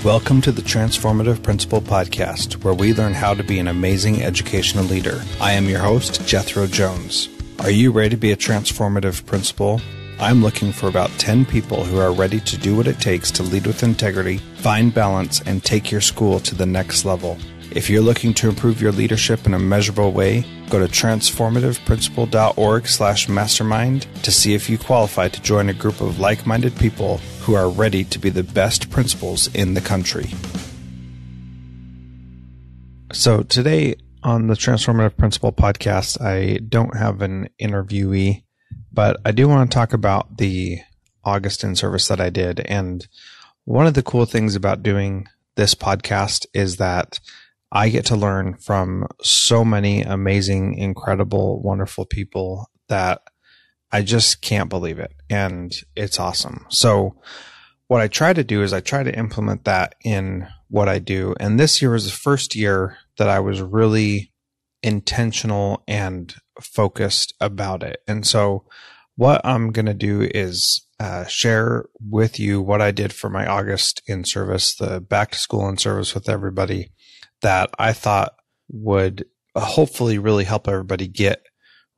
Welcome to the Transformative Principal podcast, where we learn how to be an amazing educational leader. I am your host, Jethro Jones. Are you ready to be a transformative principal? I'm looking for about 10 people who are ready to do what it takes to lead with integrity, find balance, and take your school to the next level. If you're looking to improve your leadership in a measurable way, go to transformativeprincipal.org/mastermind to see if you qualify to join a group of like-minded people who are ready to be the best principals in the country. So today on the Transformative Principal podcast, I don't have an interviewee, but I do want to talk about the August in-service that I did. And one of the cool things about doing this podcast is that I get to learn from so many amazing, incredible, wonderful people that I just can't believe it. And it's awesome. So what I try to do is I try to implement that in what I do. And this year was the first year that I was really intentional and focused about it. And so what I'm going to do is share with you what I did for my August in-service, the back to school in-service with everybody, that I thought would hopefully really help everybody get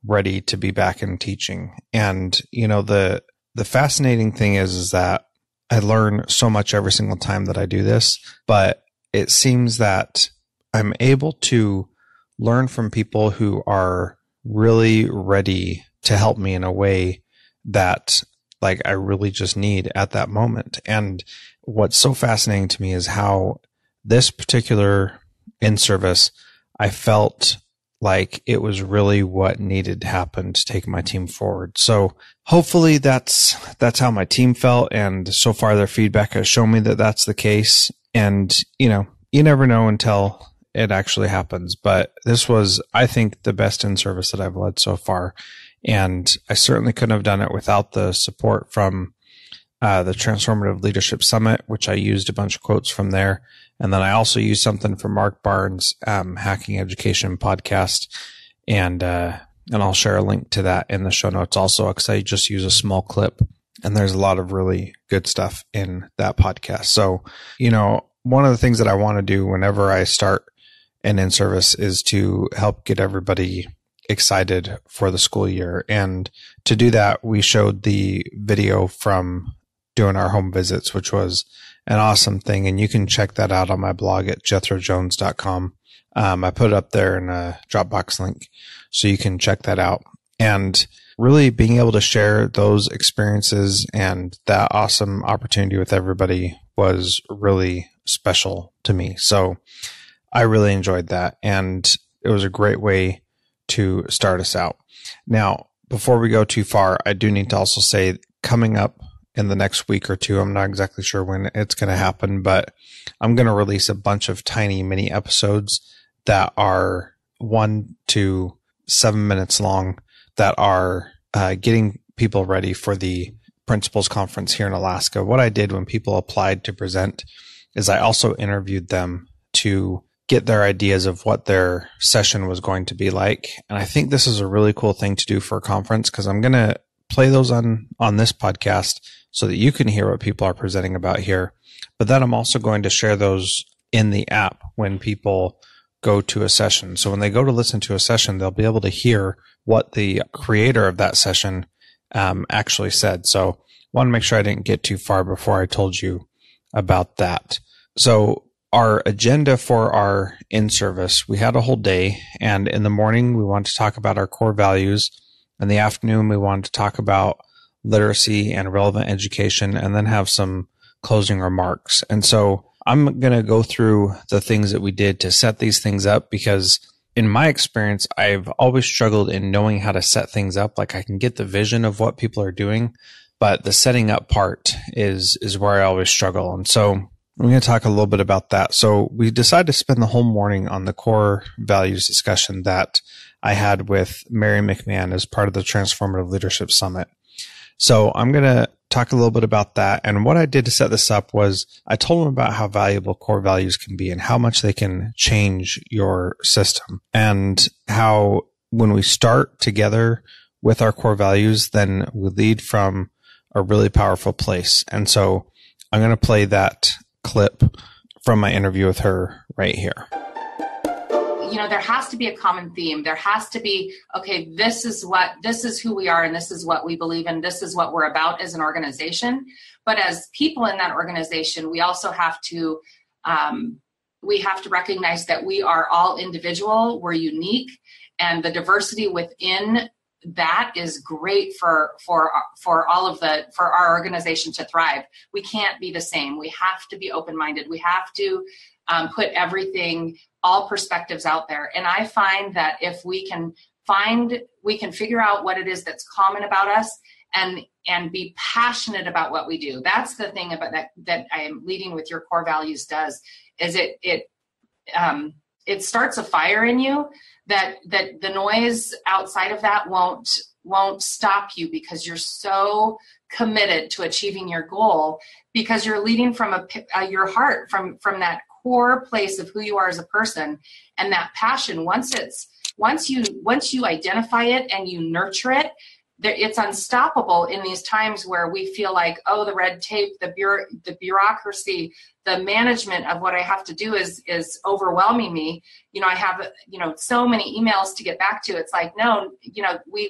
ready to be back in teaching. And, you know, the fascinating thing is that I learn so much every single time that I do this, but it seems that I'm able to learn from people who are really ready to help me in a way that like I really just need at that moment. And what's so fascinating to me is how this particular in-service, I felt like it was really what needed to happen to take my team forward. So hopefully that's how my team felt. And so far their feedback has shown me that that's the case. And, you know, you never know until it actually happens. But this was, I think, the best in-service that I've led so far. And I certainly couldn't have done it without the support from the Transformative Leadership Summit, which I used a bunch of quotes from there. And then I also used something from Mark Barnes' Hacking Education podcast. And I'll share a link to that in the show notes also, because I just use a small clip. And there's a lot of really good stuff in that podcast. So, you know, one of the things that I want to do whenever I start an in-service is to help get everybody excited for the school year. And to do that, we showed the video from doing our home visits, which was an awesome thing. And you can check that out on my blog at jethrojones.com. I put it up there in a Dropbox link, so you can check that out. And really being able to share those experiences and that awesome opportunity with everybody was really special to me. So I really enjoyed that. And it was a great way to start us out. Now, before we go too far, I do need to also say, coming up in the next week or two, I'm not exactly sure when it's going to happen, but I'm going to release a bunch of tiny mini episodes that are 1 to 7 minutes long that are getting people ready for the Principals Conference here in Alaska. What I did when people applied to present is I also interviewed them to get their ideas of what their session was going to be like. And I think this is a really cool thing to do for a conference, because I'm going to play those on this podcast so that you can hear what people are presenting about here. But then I'm also going to share those in the app when people go to a session. So when they go to listen to a session, they'll be able to hear what the creator of that session actually said. So I want to make sure I didn't get too far before I told you about that. So our agenda for our in-service, we had a whole day. And in the morning, we wanted to talk about our core values. In the afternoon, we wanted to talk about literacy and relevant education, and then have some closing remarks. And so I'm going to go through the things that we did to set these things up, because in my experience, I've always struggled in knowing how to set things up. Like, I can get the vision of what people are doing, but the setting up part is where I always struggle. And so I'm going to talk a little bit about that. So we decided to spend the whole morning on the core values discussion that I had with Mary McMahon as part of the Transformative Leadership Summit. So I'm going to talk a little bit about that. And what I did to set this up was I told them about how valuable core values can be and how much they can change your system, and how when we start together with our core values, then we lead from a really powerful place. And so I'm going to play that clip from my interview with her right here. There has to be a common theme. There has to be, okay, this is who we are, and this is what we believe in. This is what we're about as an organization. But as people in that organization, we also have to, recognize that we are all individual, we're unique, and the diversity within that is great for our organization to thrive. We can't be the same. We have to be open-minded. We have to put everything, all perspectives out there. And I find that if we can figure out what it is that's common about us and be passionate about what we do. That's the thing about that I am leading with your core values does, is it starts a fire in you that the noise outside of that won't stop you, because you're so committed to achieving your goal, because you're leading from your heart, from that core place of who you are as a person. And that passion, once you identify it and you nurture it, it's unstoppable in these times where we feel like, oh, the red tape, the bureaucracy, the management of what I have to do is overwhelming me. I have, so many emails to get back to. It's like, no,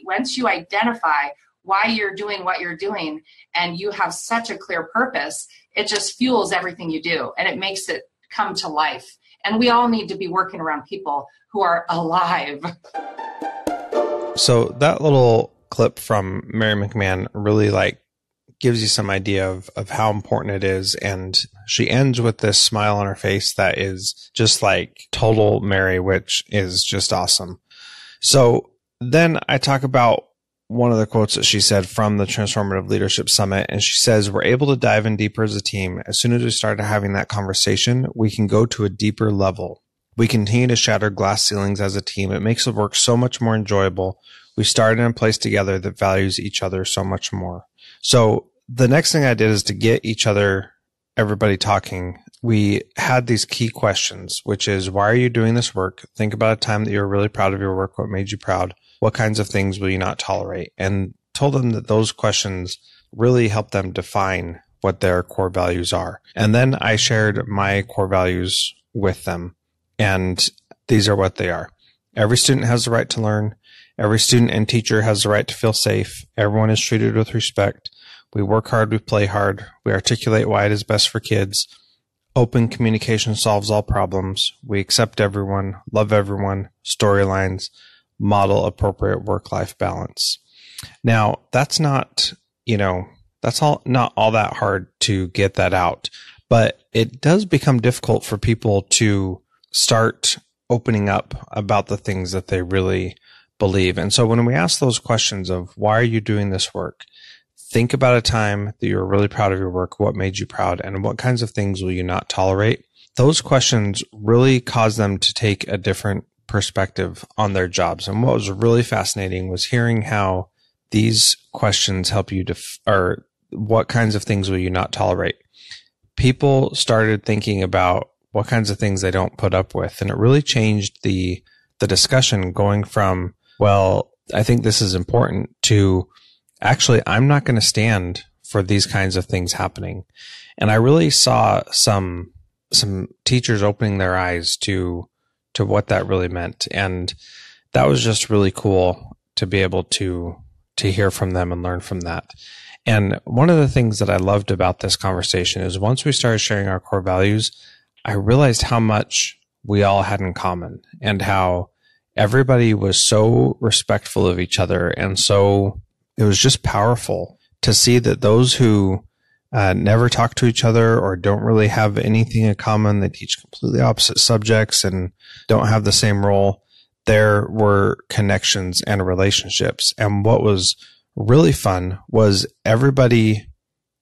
once you identify why you're doing what you're doing and you have such a clear purpose, it just fuels everything you do and it makes it come to life. And we all need to be working around people who are alive. So that little clip from Mary McMahon really gives you some idea of how important it is. And she ends with this smile on her face that is just like total Mary, which is just awesome. So then I talk about one of the quotes that she said from the Transformative Leadership Summit. And she says, we're able to dive in deeper as a team. As soon as we started having that conversation, we can go to a deeper level. We continue to shatter glass ceilings as a team. It makes the work so much more enjoyable. We started in a place together that values each other so much more. So the next thing I did is to get everybody talking. We had these key questions, which is, why are you doing this work? Think about a time that you were really proud of your work. What made you proud? What kinds of things will you not tolerate? And told them that those questions really help them define what their core values are. And then I shared my core values with them. And these are what they are. Every student has the right to learn. Every student and teacher has the right to feel safe. Everyone is treated with respect. We work hard. We play hard. We articulate why it is best for kids. Open communication solves all problems. We accept everyone, love everyone, storylines, model appropriate work-life balance. Now, that's not, not all that hard to get that out, but it does become difficult for people to start opening up about the things that they really believe. And so when we ask those questions of, why are you doing this work? Think about a time that you were really proud of your work. What made you proud? And what kinds of things will you not tolerate? Those questions really cause them to take a different perspective on their jobs. And what was really fascinating was hearing how these questions help you or what kinds of things will you not tolerate? People started thinking about what kinds of things they don't put up with. And it really changed the discussion, going from, well, I think this is important, to actually, I'm not going to stand for these kinds of things happening. And I really saw some teachers opening their eyes to what that really meant. And that was just really cool to be able to hear from them and learn from that. And one of the things that I loved about this conversation is once we started sharing our core values, I realized how much we all had in common and how everybody was so respectful of each other. And so it was just powerful to see that those who never talk to each other or don't really have anything in common, they teach completely opposite subjects and don't have the same role, there were connections and relationships. And what was really fun was everybody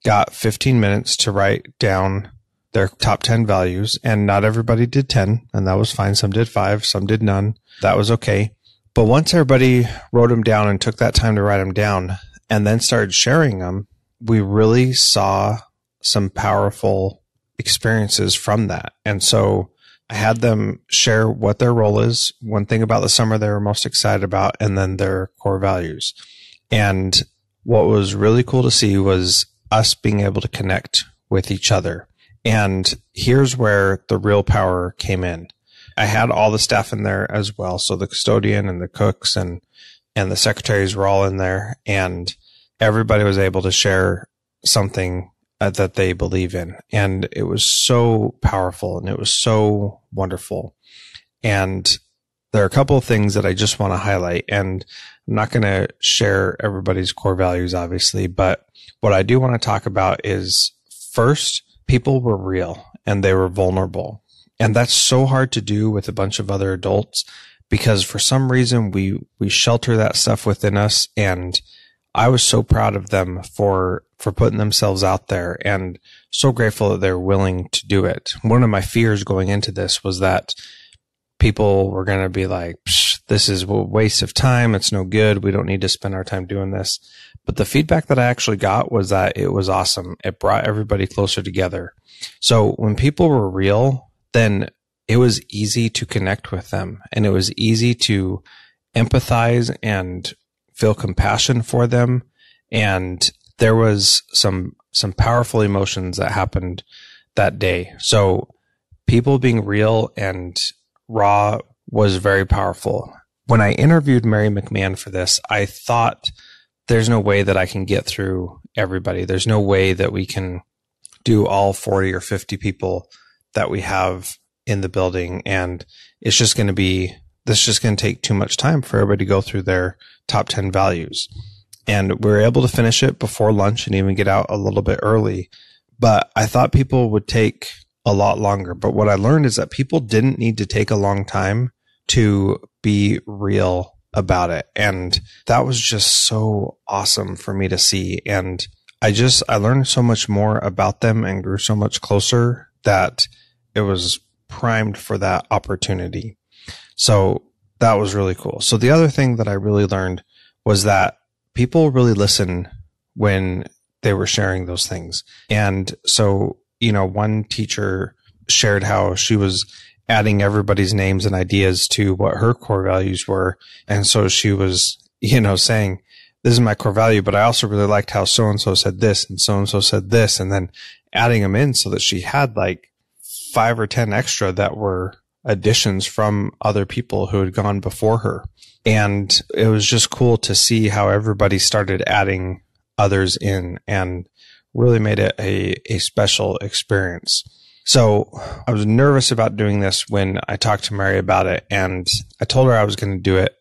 got 15 minutes to write down their top 10 values, and not everybody did 10, and that was fine. Some did 5, some did none. That was okay. But once everybody wrote them down and took that time to write them down and then started sharing them, we really saw some powerful experiences from that. And so I had them share what their role is, one thing about the summer they were most excited about, and then their core values. And what was really cool to see was us being able to connect with each other. And here's where the real power came in. I had all the staff in there as well. So the custodian and the cooks and the secretaries were all in there, and everybody was able to share something that they believe in. And it was so powerful and it was so wonderful. And there are a couple of things that I just want to highlight, and I'm not going to share everybody's core values, obviously, but what I do want to talk about is, first, people were real and they were vulnerable. And that's so hard to do with a bunch of other adults because for some reason we shelter that stuff within us. And I was so proud of them for putting themselves out there and so grateful that they're willing to do it. One of my fears going into this was that people were going to be like, this is a waste of time. It's no good. We don't need to spend our time doing this. But the feedback that I actually got was that it was awesome. It brought everybody closer together. So when people were real, then it was easy to connect with them, and it was easy to empathize and feel compassion for them. And there was some powerful emotions that happened that day. So people being real and raw was very powerful. When I interviewed Mary McMahon for this, I thought there's no way that I can get through everybody. There's no way that we can do all 40 or 50 people that we have in the building. And it's just going to take too much time for everybody to go through their top 10 values. And we were able to finish it before lunch and even get out a little bit early. But I thought people would take a lot longer. But what I learned is that people didn't need to take a long time to be real about it. And that was just so awesome for me to see. And I learned so much more about them and grew so much closer that it was primed for that opportunity. So that was really cool. So the other thing that I really learned was that people really listen when they were sharing those things. And so, one teacher shared how she was adding everybody's names and ideas to what her core values were. And so she was, saying, this is my core value, but I also really liked how so-and-so said this and so-and-so said this, and then adding them in so that she had like 5 or 10 extra that were additions from other people who had gone before her. And it was just cool to see how everybody started adding others in and really made it a special experience. So I was nervous about doing this when I talked to Mary about it, and I told her I was going to do it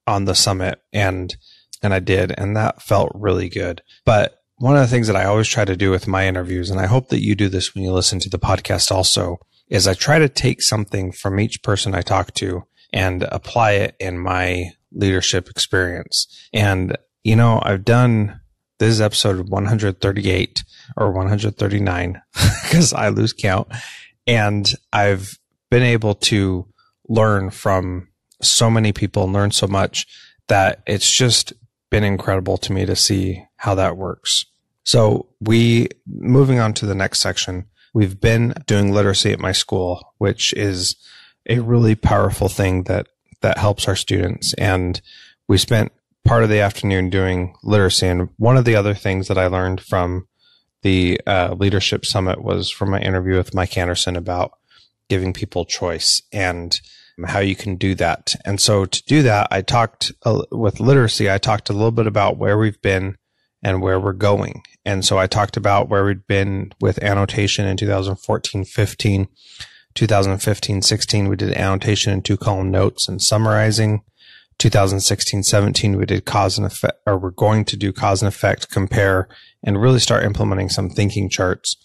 on the summit, and I did, and that felt really good. But one of the things that I always try to do with my interviews, and I hope that you do this when you listen to the podcast also, is I try to take something from each person I talk to and apply it in my leadership experience. And, this is episode 138 or 139 because I lose count. And I've been able to learn from so many people and learn so much that it's just been incredible to me to see how that works. So moving on to the next section, we've been doing literacy at my school, which is a really powerful thing that helps our students. And we spent part of the afternoon doing literacy. And one of the other things that I learned from the leadership summit was from my interview with Mike Anderson about giving people choice and how you can do that. And so to do that, I talked with literacy, I talked a little bit about where we've been and where we're going. And so I talked about where we'd been with annotation in 2014-15, 2015-16, we did annotation in 2-column notes and summarizing. 2016-17, we did cause and effect, or we're going to do cause and effect, compare, and really start implementing some thinking charts.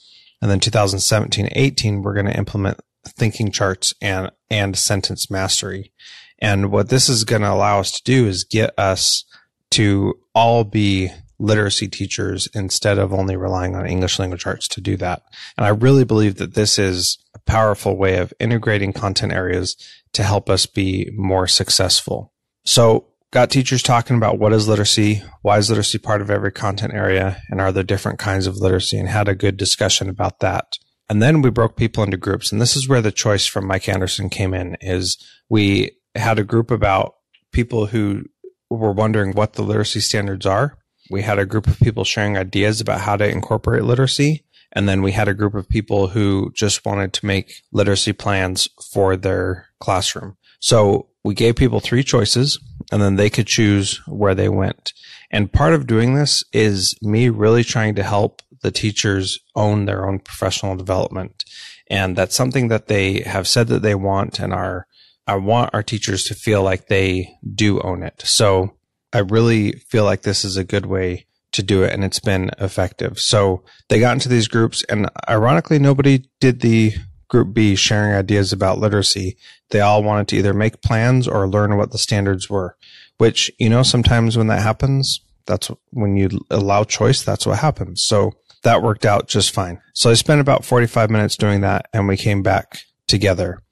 And then 2017-18, we're going to implement thinking charts and sentence mastery. And what this is going to allow us to do is get us to all be literacy teachers instead of only relying on English language arts to do that. And I really believe that this is a powerful way of integrating content areas to help us be more successful. So got teachers talking about what is literacy, why is literacy part of every content area, and are there different kinds of literacy, and had a good discussion about that. And then we broke people into groups. And this is where the choice from Mike Anderson came in, is we had a group about people who were wondering what the literacy standards are. We had a group of people sharing ideas about how to incorporate literacy. And then we had a group of people who just wanted to make literacy plans for their classroom. So we gave people 3 choices, and then they could choose where they went. And part of doing this is me really trying to help the teachers own their own professional development. And that's something that they have said that they want, and I want our teachers to feel like they do own it. So I really feel like this is a good way to do it, and it's been effective. So they got into these groups, and ironically, nobody did the Group B sharing ideas about literacy. They all wanted to either make plans or learn what the standards were, which, sometimes when that happens, that's when you allow choice, that's what happens. So that worked out just fine. So I spent about 45 minutes doing that, and we came back together.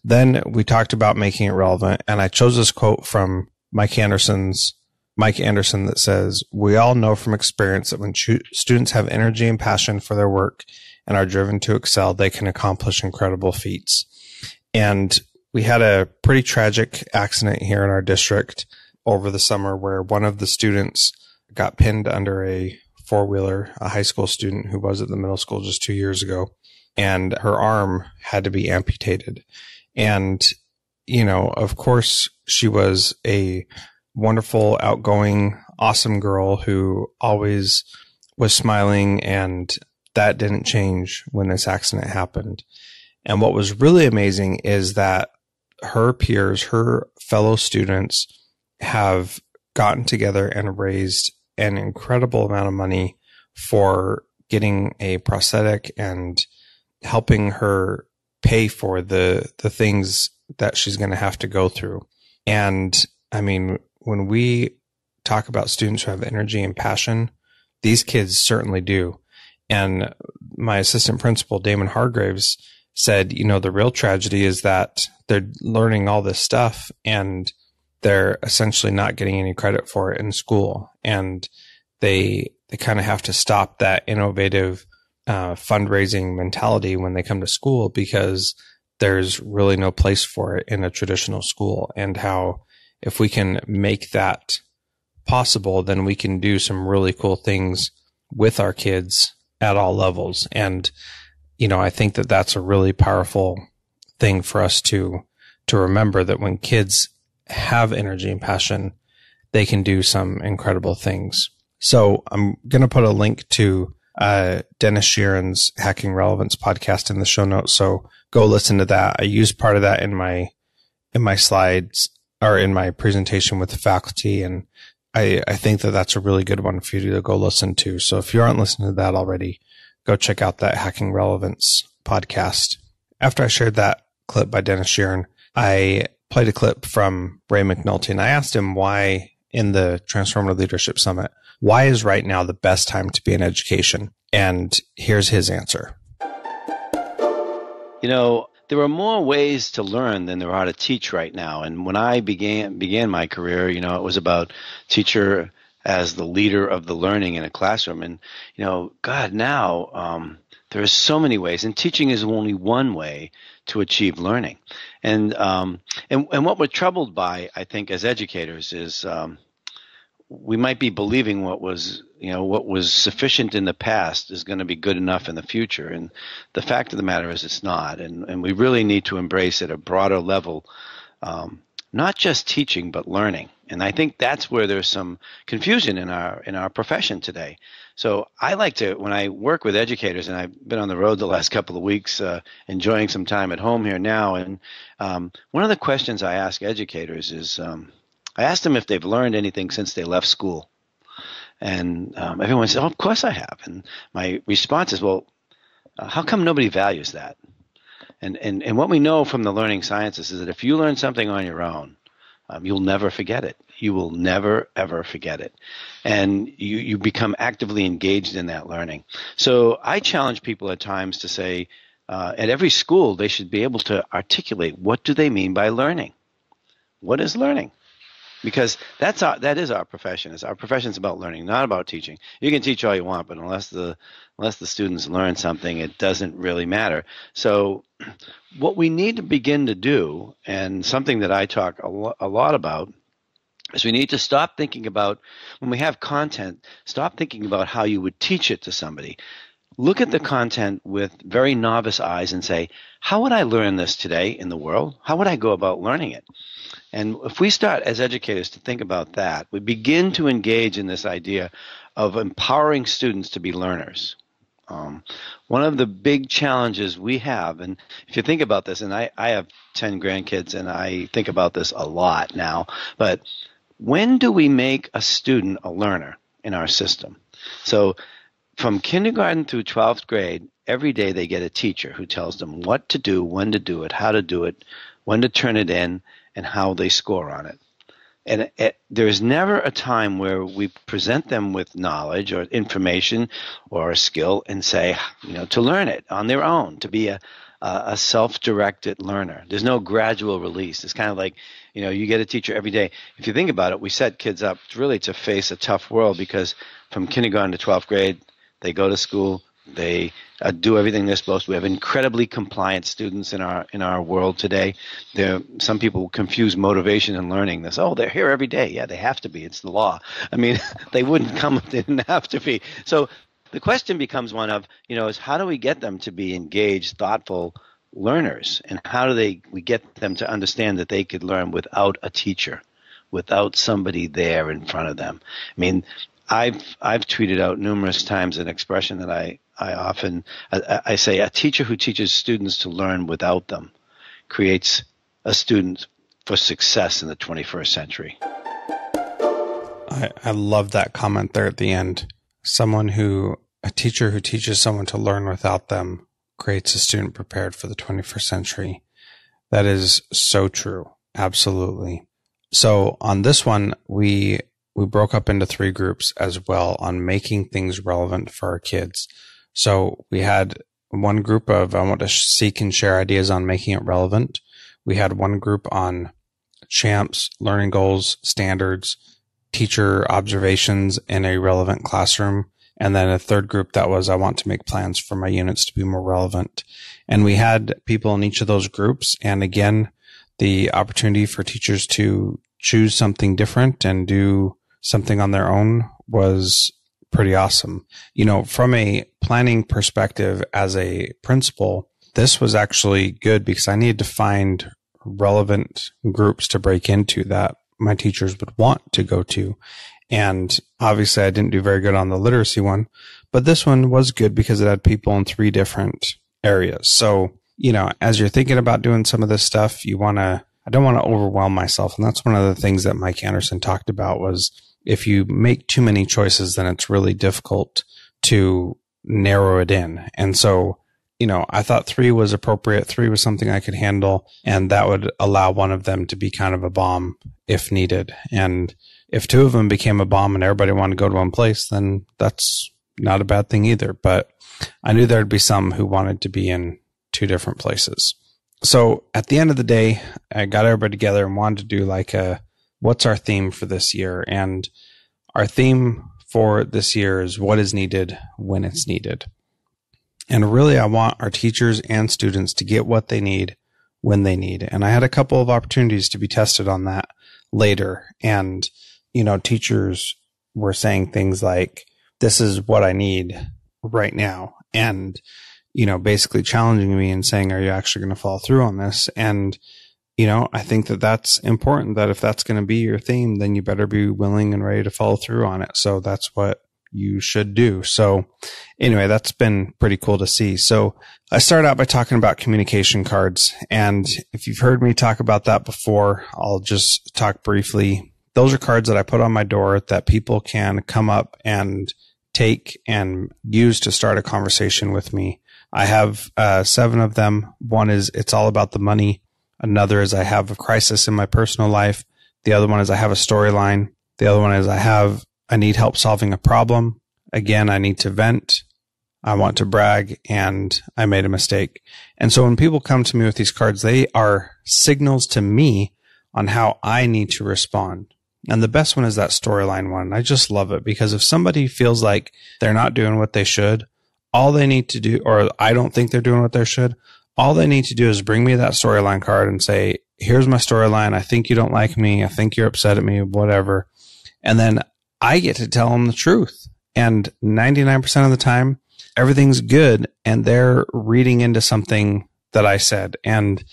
Then we talked about making it relevant, and I chose this quote from Mike Anderson that says, "We all know from experience that when students have energy and passion for their work and are driven to excel, they can accomplish incredible feats." And we had a pretty tragic accident here in our district over the summer where one of the students got pinned under a four-wheeler, a high school student who was at the middle school just 2 years ago, and her arm had to be amputated. And, of course, she was a wonderful, outgoing, awesome girl who always was smiling, and that didn't change when this accident happened. And what was really amazing is that her peers, her fellow students, have gotten together and raised an incredible amount of money for getting a prosthetic and helping her pay for the things that she's going to have to go through. And I mean, when we talk about students who have energy and passion, these kids certainly do. And my assistant principal, Damon Hargraves, said, the real tragedy is that they're learning all this stuff and they're essentially not getting any credit for it in school. And they kind of have to stop that innovative fundraising mentality when they come to school, because there's really no place for it in a traditional school. And how if we can make that possible, then we can do some really cool things with our kids at all levels. And, I think that that's a really powerful thing for us to remember, that when kids have energy and passion, they can do some incredible things. So I'm going to put a link to Dennis Sheeran's Hacking Relevance podcast in the show notes. So go listen to that. I used part of that in my slides or in my presentation with the faculty. And I think that that's a really good one for you to go listen to. So if you aren't listening to that already, go check out that Hacking Relevance podcast. After I shared that clip by Dennis Sheeran, I played a clip from Ray McNulty, and I asked him why in the Transformative Leadership Summit, why is right now the best time to be in education? And here's his answer. There are more ways to learn than there are to teach right now. And when I began my career, it was about teacher as the leader of the learning in a classroom. And, God, now there are so many ways, and teaching is only one way to achieve learning. And what we're troubled by, I think, as educators is we might be believing what was sufficient in the past is going to be good enough in the future. And the fact of the matter is it's not. And we really need to embrace at a broader level, not just teaching, but learning. And I think that's where there's some confusion in our profession today. So I like to, when I work with educators, and I've been on the road the last couple of weeks, enjoying some time at home here now. And one of the questions I ask educators is, I asked them if they've learned anything since they left school. And everyone said, "Oh, of course I have." And my response is, well, how come nobody values that? And what we know from the learning sciences is that if you learn something on your own, you'll never forget it. You will never, ever forget it. And you become actively engaged in that learning. So I challenge people at times to say, at every school, they should be able to articulate, what do they mean by learning? What is learning? Because that is our profession. Our profession is about learning, not about teaching. You can teach all you want, but unless the students learn something, it doesn't really matter. So what we need to begin to do, and something that I talk a lot about, is we need to stop thinking about, when we have content, stop thinking about how you would teach it to somebody. look at the content with very novice eyes and say, how would I learn this today in the world? How would I go about learning it? And if we start as educators to think about that, we begin to engage in this idea of empowering students to be learners. One of the big challenges we have, and if you think about this, and I have 10 grandkids and I think about this a lot now, but when do we make a student a learner in our system? So from kindergarten through 12th grade, every day they get a teacher who tells them what to do, when to do it, how to do it, when to turn it in, and how they score on it. And there's never a time where we present them with knowledge or information or a skill and say, to learn it on their own, to be a self-directed learner. There's no gradual release. It's kind of like, you get a teacher every day. If you think about it, we set kids up really to face a tough world, because from kindergarten to 12th grade, they go to school, they do everything they're supposed to. We have incredibly compliant students in our world today. Some people confuse motivation and learning. This, they're here every day. Yeah, they have to be. It's the law. I mean, they wouldn't come if they didn't have to be. So the question becomes one of, is how do we get them to be engaged, thoughtful learners, and how do we get them to understand that they could learn without a teacher, without somebody there in front of them? I mean, I've tweeted out numerous times an expression that I often say: a teacher who teaches students to learn without them creates a student for success in the 21st century. I love that comment there at the end. A teacher who teaches someone to learn without them creates a student prepared for the 21st century. That is so true. Absolutely. So on this one, we broke up into 3 groups as well on making things relevant for our kids. So we had one group of, I want to seek and share ideas on making it relevant. We had one group on champs, learning goals, standards, teacher observations in a relevant classroom. And then a third group that was, I want to make plans for my units to be more relevant. And we had people in each of those groups. And again, the opportunity for teachers to choose something different and do something on their own was pretty awesome. From a planning perspective as a principal, this was actually good because I needed to find relevant groups to break into that my teachers would want to go to. And obviously I didn't do very good on the literacy one, but this one was good because it had people in 3 different areas. So, as you're thinking about doing some of this stuff, I don't want to overwhelm myself. And that's one of the things that Mike Anderson talked about was, if you make too many choices, then it's really difficult to narrow it in. And so, I thought 3 was appropriate. 3 was something I could handle, and that would allow one of them to be kind of a bomb if needed. And if 2 of them became a bomb and everybody wanted to go to one place, then that's not a bad thing either. But I knew there'd be some who wanted to be in 2 different places. So at the end of the day, I got everybody together and wanted to do what's our theme for this year? And our theme for this year is what is needed when it's needed. And really, I want our teachers and students to get what they need when they need. And I had a couple of opportunities to be tested on that later. And, teachers were saying things like, this is what I need right now. And, basically challenging me and saying, are you actually going to follow through on this? And, I think that that's important, that if that's going to be your theme, then you better be willing and ready to follow through on it. So that's what you should do. So anyway, that's been pretty cool to see. So I started out by talking about communication cards. And if you've heard me talk about that before, I'll just talk briefly. Those are cards that I put on my door that people can come up and take and use to start a conversation with me. I have 7 of them. One is, it's all about the money. Another is, I have a crisis in my personal life. The other one is, I have a storyline. The other one is, I need help solving a problem. Again, I need to vent. I want to brag, and I made a mistake. And so when people come to me with these cards, they are signals to me on how I need to respond. And the best one is that storyline one. I just love it because if somebody feels like they're not doing what they should, all they need to do, or I don't think they're doing what they should, all they need to do is bring me that storyline card and say, here's my storyline. I think you don't like me. I think you're upset at me, whatever. And then I get to tell them the truth. And 99% of the time, everything's good, and they're reading into something that I said. And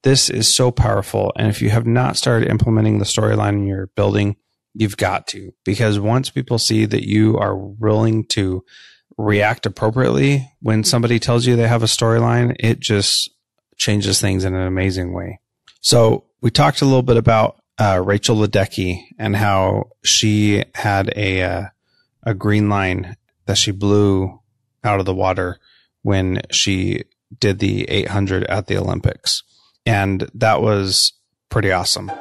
this is so powerful. And if you have not started implementing the storyline in your building, you've got to, because once people see that you are willing to react appropriately when somebody tells you they have a storyline, it just changes things in an amazing way. So we talked a little bit about Rachel Ledecky and how she had a green line that she blew out of the water when she did the 800 at the Olympics. And that was pretty awesome.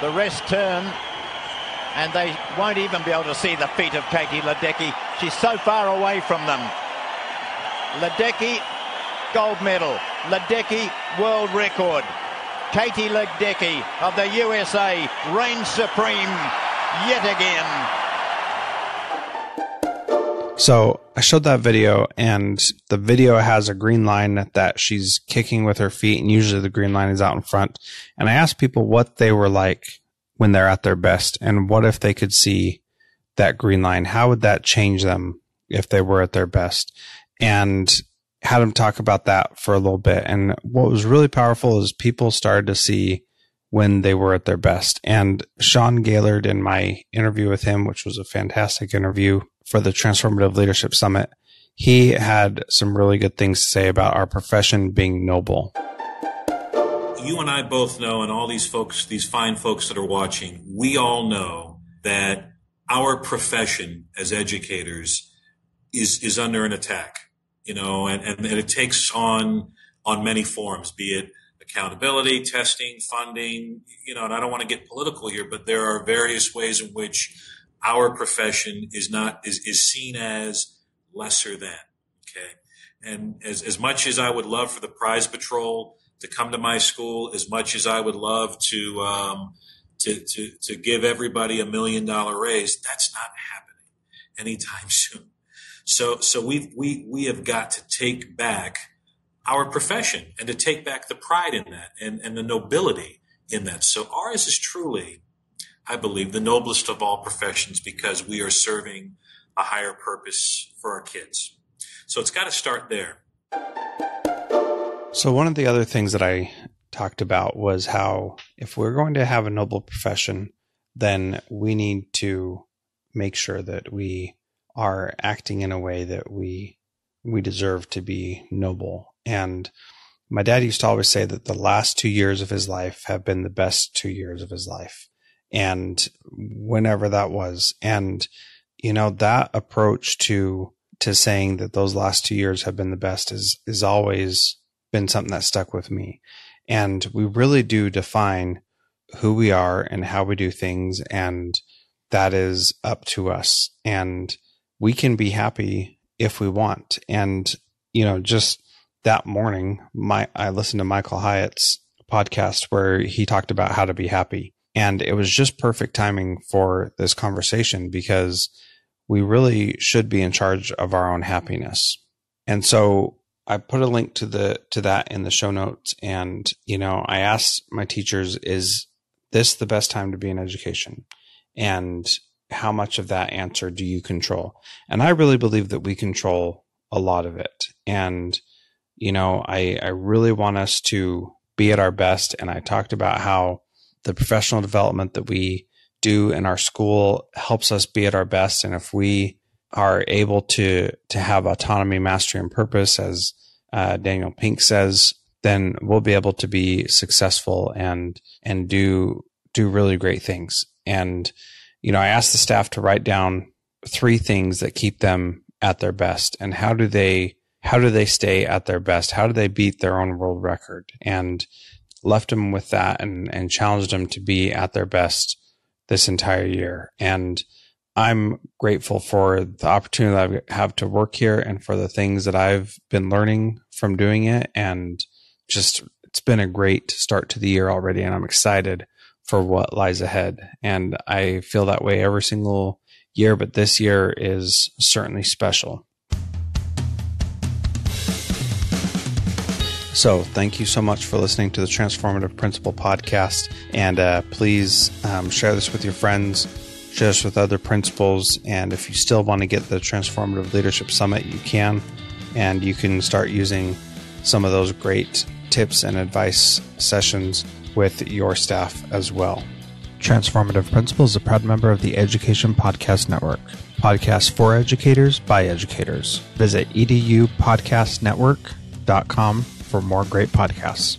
The rest turn, and they won't even be able to see the feet of Katie Ledecky. She's so far away from them. Ledecky, gold medal. Ledecky, world record. Katie Ledecky of the USA reigns supreme yet again. So I showed that video, and the video has a green line that she's kicking with her feet, and usually the green line is out in front. And I asked people what they were like when they're at their best, and what if they could see that green line? How would that change them if they were at their best? And had them talk about that for a little bit. And what was really powerful is people started to see when they were at their best. And Sean Gaylord, in my interview with him, which was a fantastic interview for the Transformative Leadership Summit, he had some really good things to say about our profession being noble. You and I both know, and all these folks, these fine folks that are watching, we all know that our profession as educators is under an attack, and it takes on many forms, be it accountability, testing, funding, and I don't want to get political here, but there are various ways in which our profession is seen as lesser than. Okay. And as much as I would love for the prize patrol to come to my school, as much as I would love to give everybody $1 million raise, that's not happening anytime soon. So we have got to take back our profession and to take back the pride in that and the nobility in that. So ours is truly, I believe, the noblest of all professions, because we are serving a higher purpose for our kids. So it's got to start there. So one of the other things that I talked about was how if we're going to have a noble profession, then we need to make sure that we are acting in a way that we deserve to be noble. And my dad used to always say that the last 2 years of his life have been the best 2 years of his life. And whenever that was, and that approach to saying that those last 2 years have been the best is always been something that stuck with me. And we really do define who we are and how we do things, and that is up to us. And we can be happy if we want. And just that morning, I listened to Michael Hyatt's podcast where he talked about how to be happy. And it was just perfect timing for this conversation, because we really should be in charge of our own happiness. And so I put a link to that in the show notes. And, I asked my teachers, is this the best time to be in education? And how much of that answer do you control? And I really believe that we control a lot of it. And, I really want us to be at our best. And I talked about how the professional development that we do in our school helps us be at our best. And if we are able to have autonomy, mastery, and purpose, as Daniel Pink says, then we'll be able to be successful and do really great things. And, I asked the staff to write down 3 things that keep them at their best. And how do they stay at their best? How do they beat their own world record? And left them with that and challenged them to be at their best this entire year. And I'm grateful for the opportunity that I have to work here and for the things that I've been learning from doing it. And just, it's been a great start to the year already. And I'm excited for what lies ahead. And I feel that way every single year, but this year is certainly special. So thank you so much for listening to the Transformative Principal podcast. And please share this with your friends. share this with other principals. And if you still want to get the Transformative Leadership Summit, you can. And you can start using some of those great tips and advice sessions with your staff as well. Transformative Principal is a proud member of the Education Podcast Network. Podcasts for educators by educators. Visit edupodcastnetwork.com for more great podcasts.